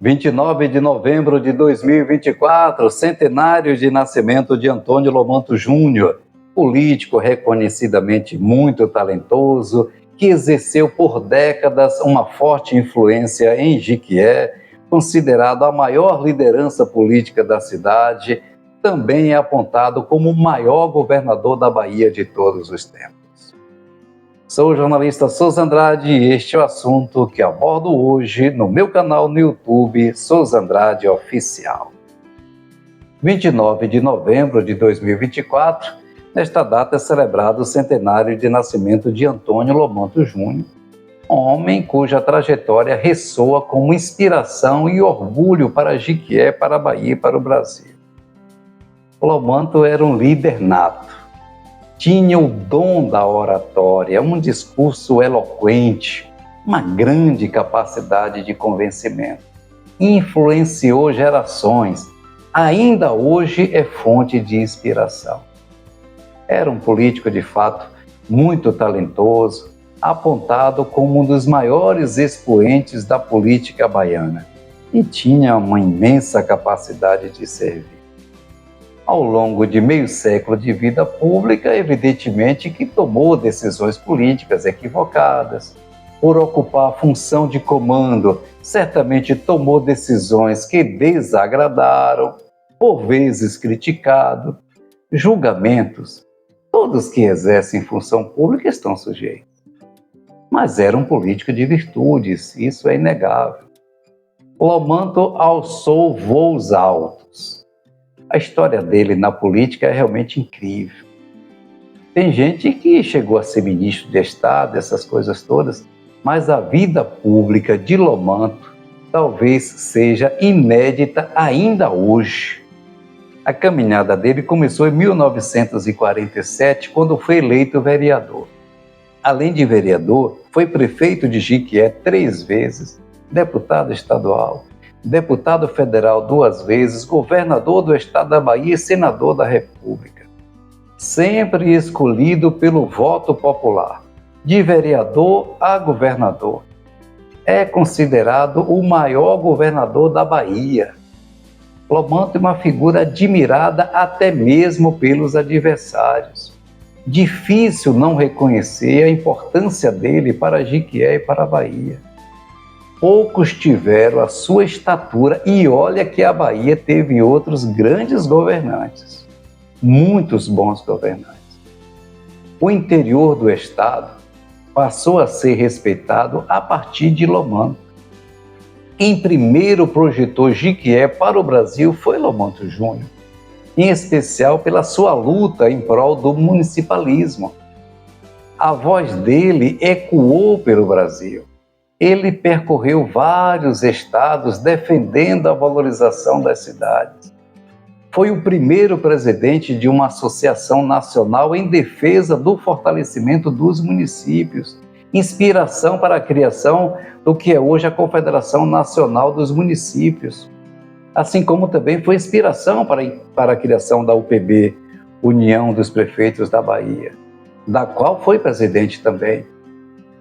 29 de novembro de 2024, centenário de nascimento de Antônio Lomanto Júnior, político reconhecidamente muito talentoso, que exerceu por décadas uma forte influência em Jequié, considerado a maior liderança política da cidade, também é apontado como o maior governador da Bahia de todos os tempos. Sou o jornalista Souza Andrade e este é o assunto que abordo hoje no meu canal no YouTube, Souza Andrade Oficial. 29 de novembro de 2024, nesta data é celebrado o centenário de nascimento de Antônio Lomanto Júnior, homem cuja trajetória ressoa como inspiração e orgulho para Jequié, para a Bahia e para o Brasil. Lomanto era um líder nato. Tinha o dom da oratória, um discurso eloquente, uma grande capacidade de convencimento. Influenciou gerações, ainda hoje é fonte de inspiração. Era um político de fato muito talentoso, apontado como um dos maiores expoentes da política baiana e tinha uma imensa capacidade de servir. Ao longo de meio século de vida pública, evidentemente que tomou decisões políticas equivocadas. Por ocupar a função de comando, certamente tomou decisões que desagradaram, por vezes criticado. Julgamentos, todos que exercem função pública estão sujeitos. Mas era um político de virtudes, isso é inegável. Lomanto alçou voos altos. A história dele na política é realmente incrível. Tem gente que chegou a ser ministro de Estado, essas coisas todas, mas a vida pública de Lomanto talvez seja inédita ainda hoje. A caminhada dele começou em 1947, quando foi eleito vereador. Além de vereador, foi prefeito de Jequié 3 vezes, deputado estadual, deputado federal 2 vezes, governador do estado da Bahia e senador da República. Sempre escolhido pelo voto popular, de vereador a governador. É considerado o maior governador da Bahia. Lomanto é uma figura admirada até mesmo pelos adversários. Difícil não reconhecer a importância dele para Jequié e para a Bahia. Poucos tiveram a sua estatura e olha que a Bahia teve outros grandes governantes, muitos bons governantes. O interior do estado passou a ser respeitado a partir de Lomanto. Quem primeiro projetou Jequié para o Brasil foi Lomanto Júnior, em especial pela sua luta em prol do municipalismo. A voz dele ecoou pelo Brasil. Ele percorreu vários estados defendendo a valorização das cidades. Foi o primeiro presidente de uma associação nacional em defesa do fortalecimento dos municípios, inspiração para a criação do que é hoje a Confederação Nacional dos Municípios. Assim como também foi inspiração para a criação da UPB, União dos Prefeitos da Bahia, da qual foi presidente também.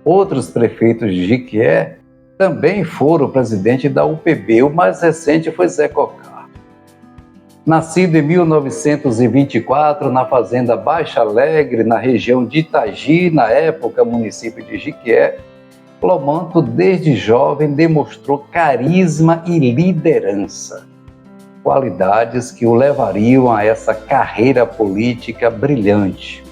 Outros prefeitos de Jequié também foram presidente da UPB, o mais recente foi Zé Cocar. Nascido em 1924 na fazenda Baixa Alegre, na região de Itagi, na época município de Jequié, Lomanto desde jovem demonstrou carisma e liderança, qualidades que o levariam a essa carreira política brilhante.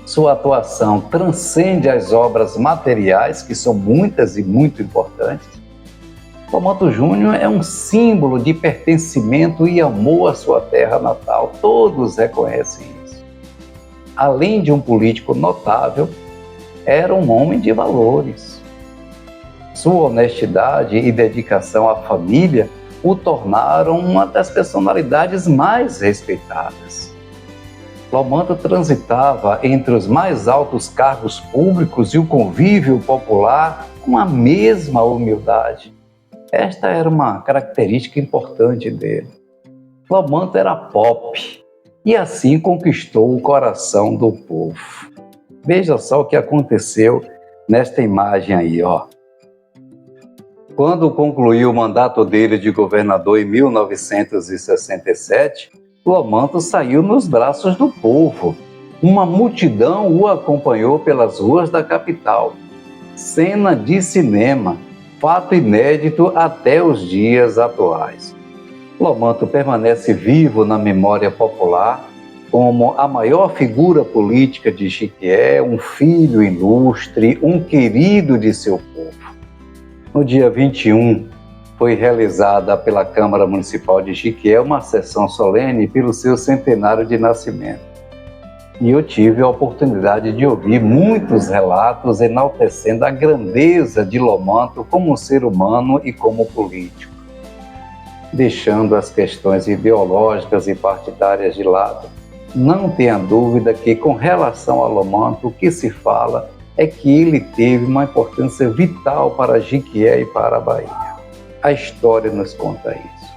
Sua atuação transcende as obras materiais, que são muitas e muito importantes. Lomanto Júnior é um símbolo de pertencimento e amor à sua terra natal. Todos reconhecem isso. Além de um político notável, era um homem de valores. Sua honestidade e dedicação à família o tornaram uma das personalidades mais respeitadas. Lomanto transitava entre os mais altos cargos públicos e o convívio popular com a mesma humildade. Esta era uma característica importante dele. Lomanto era pop e assim conquistou o coração do povo. Veja só o que aconteceu nesta imagem aí, ó. Quando concluiu o mandato dele de governador em 1967, Lomanto saiu nos braços do povo. Uma multidão o acompanhou pelas ruas da capital. Cena de cinema, fato inédito até os dias atuais. Lomanto permanece vivo na memória popular como a maior figura política de Jequié, um filho ilustre, um querido de seu povo. No dia 21, foi realizada pela Câmara Municipal de Jequié uma sessão solene pelo seu centenário de nascimento. E eu tive a oportunidade de ouvir muitos relatos enaltecendo a grandeza de Lomanto como ser humano e como político. Deixando as questões ideológicas e partidárias de lado, não tenha dúvida que, com relação a Lomanto, o que se fala é que ele teve uma importância vital para Jequié e para a Bahia. A história nos conta isso.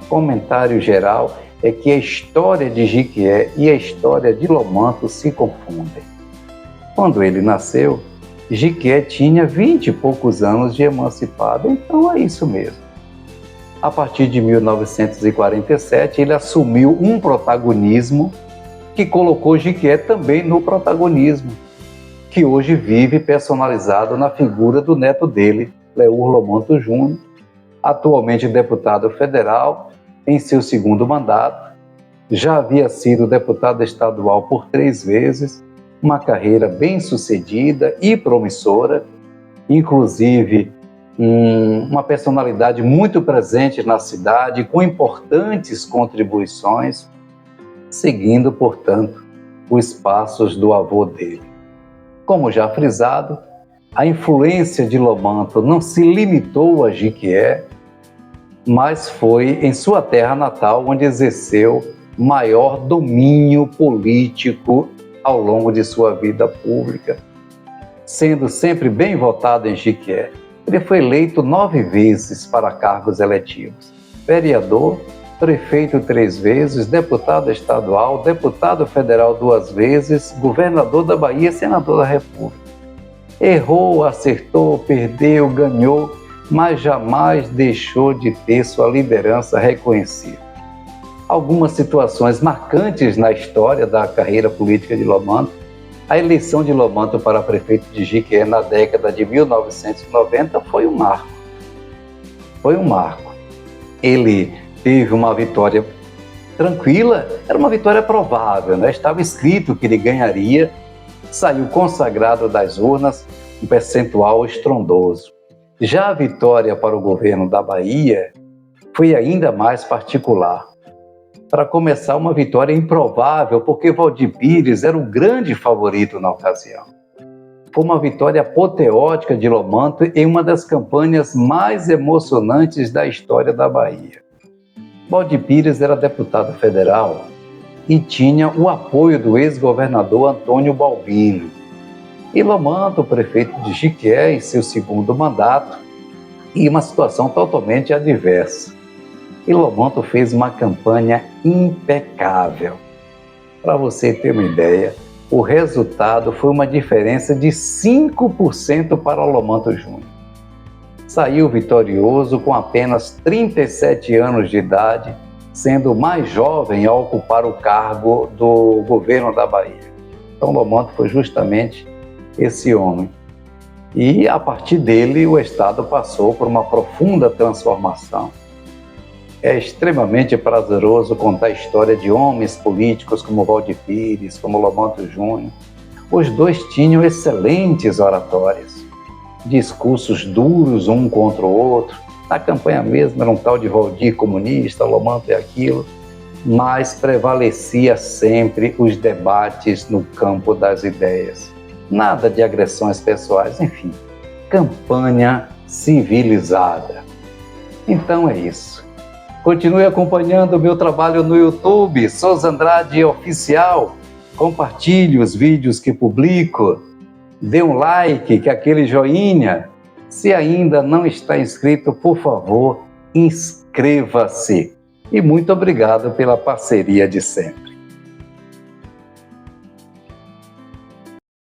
O comentário geral é que a história de Jequié e a história de Lomanto se confundem. Quando ele nasceu, Jequié tinha 20 e poucos anos de emancipado, então é isso mesmo. A partir de 1947, ele assumiu um protagonismo que colocou Jequié também no protagonismo, que hoje vive personalizado na figura do neto dele, Leur Lomanto Júnior, atualmente deputado federal em seu segundo mandato. Já havia sido deputado estadual por 3 vezes, uma carreira bem-sucedida e promissora, inclusive uma personalidade muito presente na cidade, com importantes contribuições, seguindo, portanto, os passos do avô dele. Como já frisado, a influência de Lomanto não se limitou a Jequié, mas foi em sua terra natal onde exerceu maior domínio político ao longo de sua vida pública, sendo sempre bem votado em Jequié. Ele foi eleito 9 vezes para cargos eletivos: vereador, prefeito 3 vezes, deputado estadual, deputado federal 2 vezes, governador da Bahia e senador da República. Errou, acertou, perdeu, ganhou, mas jamais deixou de ter sua liderança reconhecida. Algumas situações marcantes na história da carreira política de Lomanto: a eleição de Lomanto para prefeito de Jequié na década de 1990 foi um marco. Ele teve uma vitória tranquila, era uma vitória provável, né? Estava escrito que ele ganharia, saiu consagrado das urnas, um percentual estrondoso. Já a vitória para o governo da Bahia foi ainda mais particular. Para começar, uma vitória improvável, porque Valdir Pires era o grande favorito na ocasião. Foi uma vitória apoteótica de Lomanto em uma das campanhas mais emocionantes da história da Bahia. Valdir Pires era deputado federal e tinha o apoio do ex-governador Antônio Balbino. E Lomanto, prefeito de Jequié, em seu segundo mandato, e uma situação totalmente adversa. E Lomanto fez uma campanha impecável. Para você ter uma ideia, o resultado foi uma diferença de 5% para Lomanto Júnior. Saiu vitorioso com apenas 37 anos de idade, sendo o mais jovem a ocupar o cargo do governo da Bahia. Então Lomanto foi justamente esse homem. E a partir dele o Estado passou por uma profunda transformação. É extremamente prazeroso contar a história de homens políticos como Valdir Pires, como Lomanto Júnior. Os dois tinham excelentes oratórias, discursos duros um contra o outro. Na campanha mesmo era um tal de Valdir comunista, Lomanto é aquilo, mas prevalecia sempre os debates no campo das ideias. Nada de agressões pessoais, enfim, campanha civilizada. Então é isso. Continue acompanhando o meu trabalho no YouTube, Souza Andrade Oficial. Compartilhe os vídeos que publico. Dê um like, que é aquele joinha. Se ainda não está inscrito, por favor, inscreva-se. E muito obrigado pela parceria de sempre.